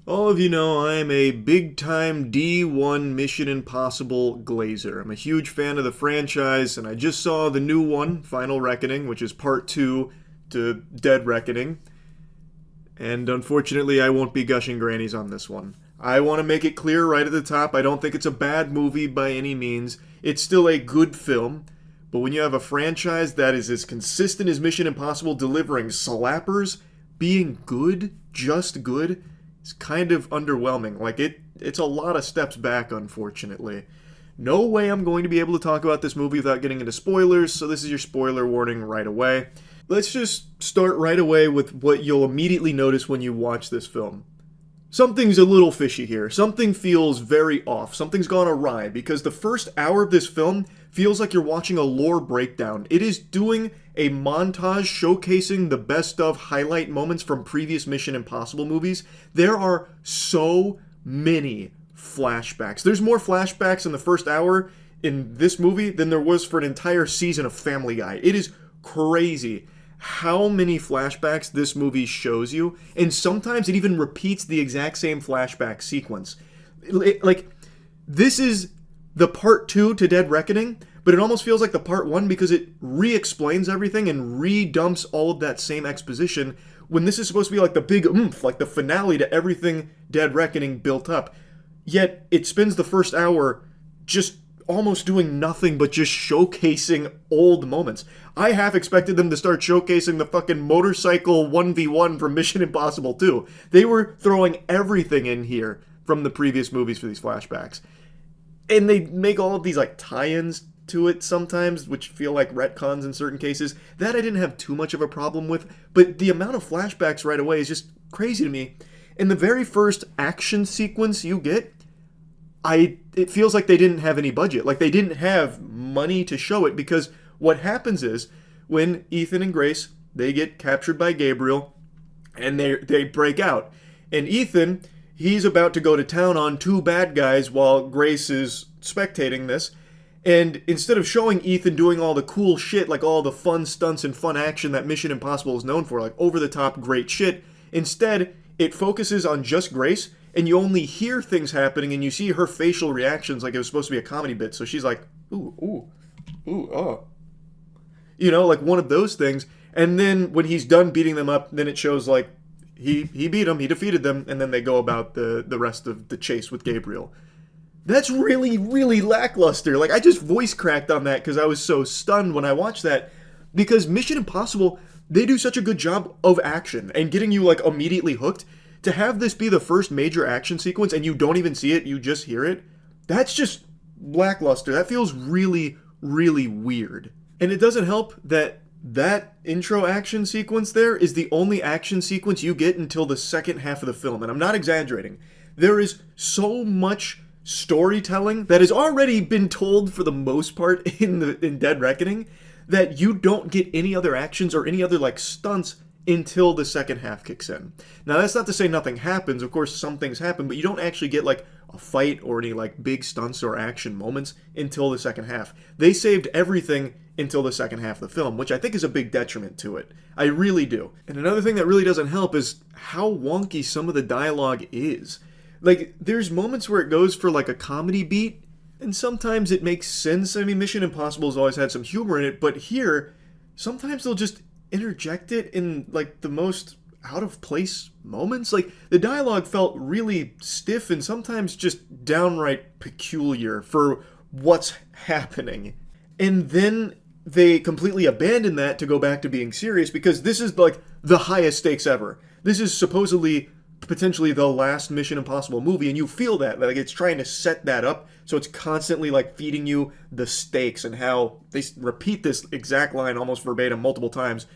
All of you know I'm a big time D1 Mission Impossible glazer. I'm a huge fan of the franchise, and I just saw the new one, Final Reckoning, which is part 2 to Dead Reckoning. And unfortunately, I won't be gushing grannies on this one. I want to make it clear right at the top, I don't think it's a bad movie by any means. It's still a good film, but when you have a franchise that is as consistent as Mission Impossible, delivering slappers, being good, just good, it's kind of underwhelming. It's a lot of steps back, unfortunately. No way I'm going to be able to talk about this movie without getting into spoilers, so this is your spoiler warning right away. Let's just start right away with what you'll immediately notice when you watch this film. Something's a little fishy here. Something feels very off. Something's gone awry because the first hour of this film feels like you're watching a lore breakdown. It is doing a montage showcasing the best of highlight moments from previous Mission Impossible movies. There are so many flashbacks. There's more flashbacks in the first hour in this movie than there was for an entire season of Family Guy. It is crazy how many flashbacks this movie shows you, and sometimes it even repeats the exact same flashback sequence. This is the part 2 to Dead Reckoning, but it almost feels like the part 1 because it re-explains everything and re-dumps all of that same exposition when this is supposed to be like the big oomph, like the finale to everything Dead Reckoning built up. Yet it spends the first hour just almost doing nothing but just showcasing old moments. I half expected them to start showcasing the fucking motorcycle 1v1 from Mission Impossible 2. They were throwing everything in here from the previous movies for these flashbacks. And they make all of these like tie-ins to it sometimes, which feel like retcons in certain cases. That I didn't have too much of a problem with, but the amount of flashbacks right away is just crazy to me. In the very first action sequence you get, it feels like they didn't have any budget. Like they didn't have money to show it, because what happens is when Ethan and Grace, they get captured by Gabriel and they break out. And Ethan, he's about to go to town on 2 bad guys while Grace is spectating this. And instead of showing Ethan doing all the cool shit, like all the fun stunts and fun action that Mission Impossible is known for, like over-the-top great shit, instead it focuses on just Grace, and you only hear things happening, and you see her facial reactions like it was supposed to be a comedy bit. So she's like, ooh, ooh, ooh, oh. You know, like one of those things. And then when he's done beating them up, then it shows like he beat them, he defeated them, and then they go about the rest of the chase with Gabriel. That's really, really lackluster. Like, I just voice cracked on that because I was so stunned when I watched that. Because Mission Impossible, they do such a good job of action and getting you like immediately hooked. To have this be the first major action sequence and you don't even see it, you just hear it, that's just lackluster. That feels really, really weird. And it doesn't help that intro action sequence there is the only action sequence you get until the second half of the film. And I'm not exaggerating. There is so much storytelling that has already been told for the most part in Dead Reckoning that you don't get any other actions or any other like stunts until the second half kicks in. Now, that's not to say nothing happens. Of course, some things happen, but you don't actually get like a fight or any like big stunts or action moments until the second half. They saved everything until the second half of the film, which I think is a big detriment to it. I really do. And another thing that really doesn't help is how wonky some of the dialogue is. Like, there's moments where it goes for like a comedy beat, and sometimes it makes sense. I mean, Mission Impossible has always had some humor in it, but here, sometimes they'll just interject it in like the most out of place moments. Like the dialogue felt really stiff and sometimes just downright peculiar for what's happening. And then they completely abandon that to go back to being serious because this is like the highest stakes ever. This is supposedly potentially the last Mission Impossible movie, and you feel that like it's trying to set that up, so it's constantly like feeding you the stakes and how they repeat this exact line almost verbatim multiple times.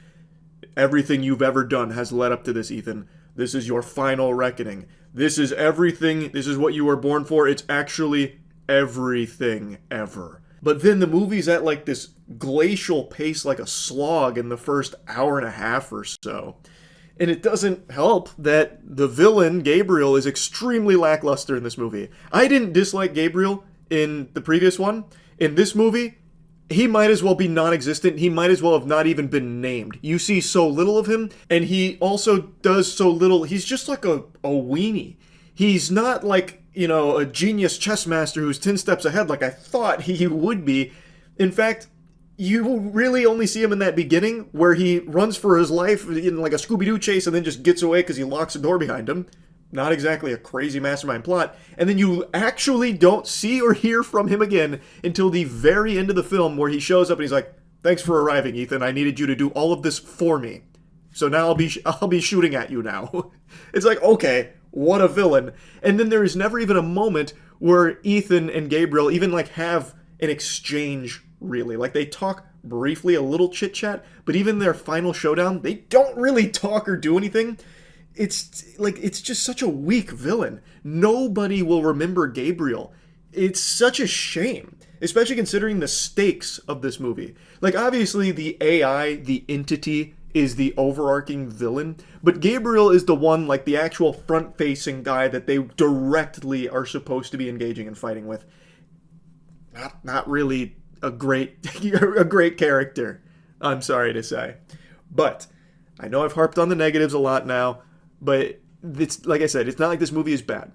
Everything you've ever done has led up to this, Ethan. This is your final reckoning. This is everything. This is what you were born for. It's actually everything ever. But then the movie's at like this glacial pace, like a slog in the first hour and a half or so. And it doesn't help that the villain, Gabriel, is extremely lackluster in this movie. I didn't dislike Gabriel in the previous one. In this movie, he might as well be non-existent. He might as well have not even been named. You see so little of him, and he also does so little. He's just like a weenie. He's not like, a genius chess master who's 10 steps ahead like I thought he would be. In fact, you really only see him in that beginning where he runs for his life in like a Scooby-Doo chase and then just gets away because he locks the door behind him. Not exactly a crazy mastermind plot. And then you actually don't see or hear from him again until the very end of the film where he shows up and he's like, "Thanks for arriving, Ethan. I needed you to do all of this for me. So now I'll be shooting at you now." It's like, okay, what a villain. And then there is never even a moment where Ethan and Gabriel even like have an exchange, really. Like they talk briefly, a little chit chat, but even their final showdown, they don't really talk or do anything. It's just such a weak villain. Nobody will remember Gabriel. It's such a shame, especially considering the stakes of this movie. Like obviously the AI, the entity, is the overarching villain, but Gabriel is the one, like the actual front-facing guy that they directly are supposed to be engaging and fighting with. Not really a great character, I'm sorry to say. But I know I've harped on the negatives a lot now, but it's like I said, it's not like this movie is bad.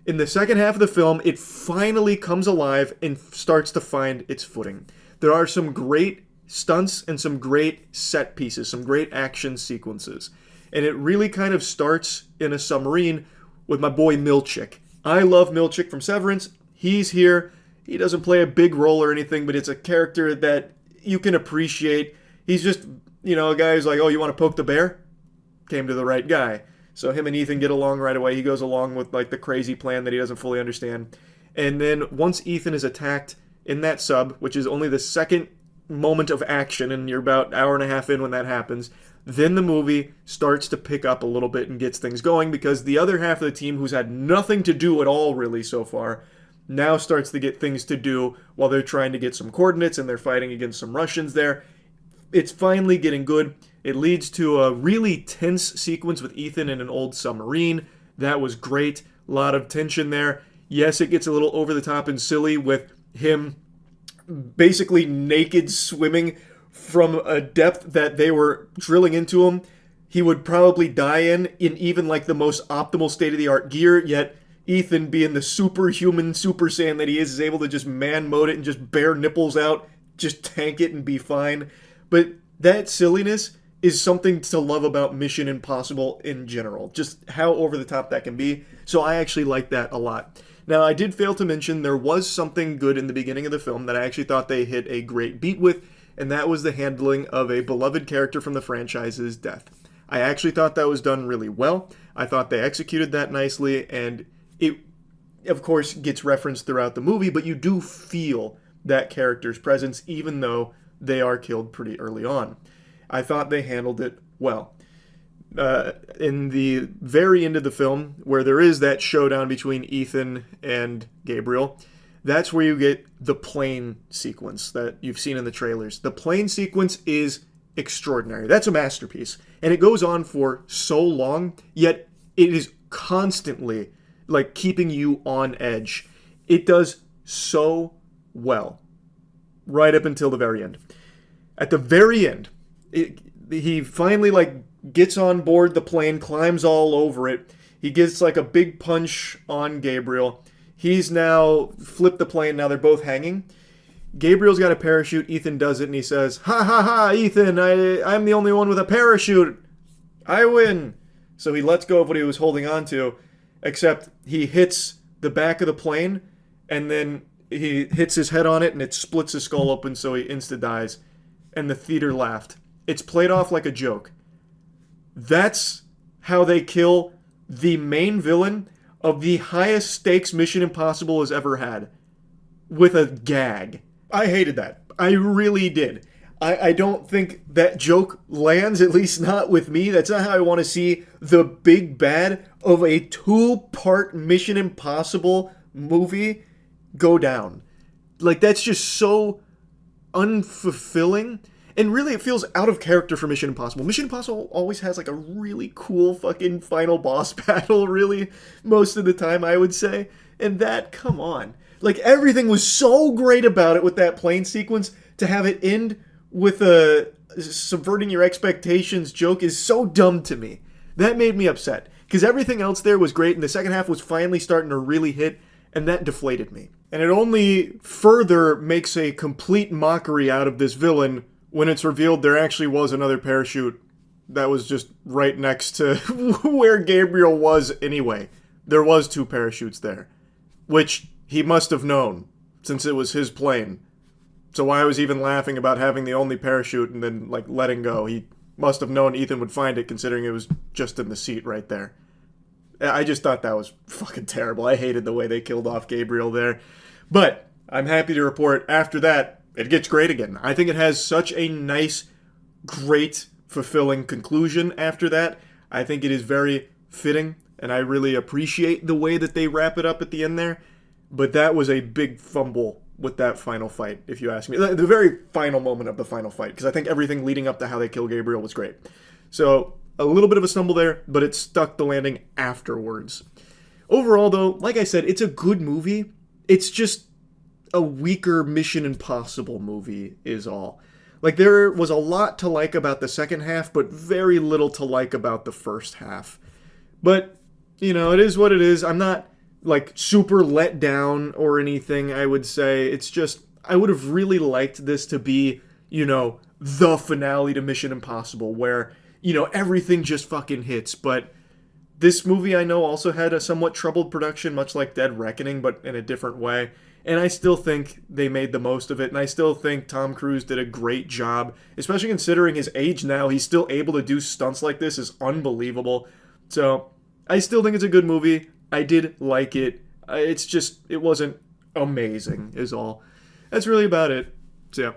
In the second half of the film, it finally comes alive and starts to find its footing. There are some great stunts and some great set pieces, some great action sequences. And it really kind of starts in a submarine with my boy Milchick. I love Milchick from Severance. He's here. He doesn't play a big role or anything, but it's a character that you can appreciate. He's just, a guy who's like, "Oh, you want to poke the bear?" Came to the right guy. So him and Ethan get along right away. He goes along with like the crazy plan that he doesn't fully understand. And then once Ethan is attacked in that sub, which is only the second moment of action, and you're about an hour and a half in when that happens, then the movie starts to pick up a little bit and gets things going because the other half of the team, who's had nothing to do at all really so far, now starts to get things to do while they're trying to get some coordinates and they're fighting against some Russians there. It's finally getting good. It leads to a really tense sequence with Ethan in an old submarine. That was great. A lot of tension there. Yes, it gets a little over the top and silly with him basically naked swimming from a depth that they were drilling into him. He would probably die in even like the most optimal state-of-the-art gear, yet Ethan, being the superhuman Super Saiyan that he is able to just man mode it and just bare nipples out, just tank it and be fine. But that silliness is something to love about Mission Impossible in general. Just how over the top that can be. So I actually like that a lot. Now, I did fail to mention there was something good in the beginning of the film that I actually thought they hit a great beat with, and that was the handling of a beloved character from the franchise's death. I actually thought that was done really well. I thought they executed that nicely, and it, of course, gets referenced throughout the movie, but you do feel that character's presence even though they are killed pretty early on. I thought they handled it well. In the very end of the film, where there is that showdown between Ethan and Gabriel, that's where you get the plane sequence that you've seen in the trailers. The plane sequence is extraordinary. That's a masterpiece. And it goes on for so long, yet it is constantly like keeping you on edge. It does so well. Right up until the very end. At the very end, he finally like gets on board the plane, climbs all over it. He gets like a big punch on Gabriel. He's now flipped the plane. Now they're both hanging. Gabriel's got a parachute. Ethan does it, and he says, "Ha ha ha, Ethan, I'm the only one with a parachute. I win." So he lets go of what he was holding on to, except he hits the back of the plane, and then he hits his head on it, and it splits his skull open, so he insta-dies. And the theater laughed. It's played off like a joke. That's how they kill the main villain of the highest stakes Mission Impossible has ever had. With a gag. I hated that. I really did. I don't think that joke lands, at least not with me. That's not how I want to see the big bad of a 2-part Mission Impossible movie go down. Like, that's just so unfulfilling. And really, it feels out of character for Mission Impossible. Mission Impossible always has, like, a really cool fucking final boss battle, really, most of the time, I would say. And that, come on. Like, everything was so great about it with that plane sequence. To have it end with a subverting your expectations joke is so dumb to me. That made me upset. Because everything else there was great, and the second half was finally starting to really hit, and that deflated me. And it only further makes a complete mockery out of this villain when it's revealed there actually was another parachute that was just right next to where Gabriel was anyway. There was 2 parachutes there, which he must have known, since it was his plane. So why was he even laughing about having the only parachute and then, like, letting go? He must have known Ethan would find it, considering it was just in the seat right there. I just thought that was fucking terrible. I hated the way they killed off Gabriel there. But I'm happy to report after that, it gets great again. I think it has such a nice, great, fulfilling conclusion after that. I think it is very fitting, and I really appreciate the way that they wrap it up at the end there. But that was a big fumble with that final fight, if you ask me. The very final moment of the final fight, because I think everything leading up to how they kill Gabriel was great. So, a little bit of a stumble there, but it stuck the landing afterwards. Overall, though, like I said, it's a good movie. It's just a weaker Mission Impossible movie is all. Like, there was a lot to like about the second half, but very little to like about the first half. But, you know, it is what it is. I'm not, like, super let down or anything, I would say. It's just, I would have really liked this to be, you know, the finale to Mission Impossible, where, you know, everything just fucking hits. But this movie, I know, also had a somewhat troubled production, much like Dead Reckoning, but in a different way. And I still think they made the most of it, and I still think Tom Cruise did a great job, especially considering his age now. He's still able to do stunts like this is unbelievable. So, I still think it's a good movie. I did like it. It's just, it wasn't amazing, is all. That's really about it. So, yeah.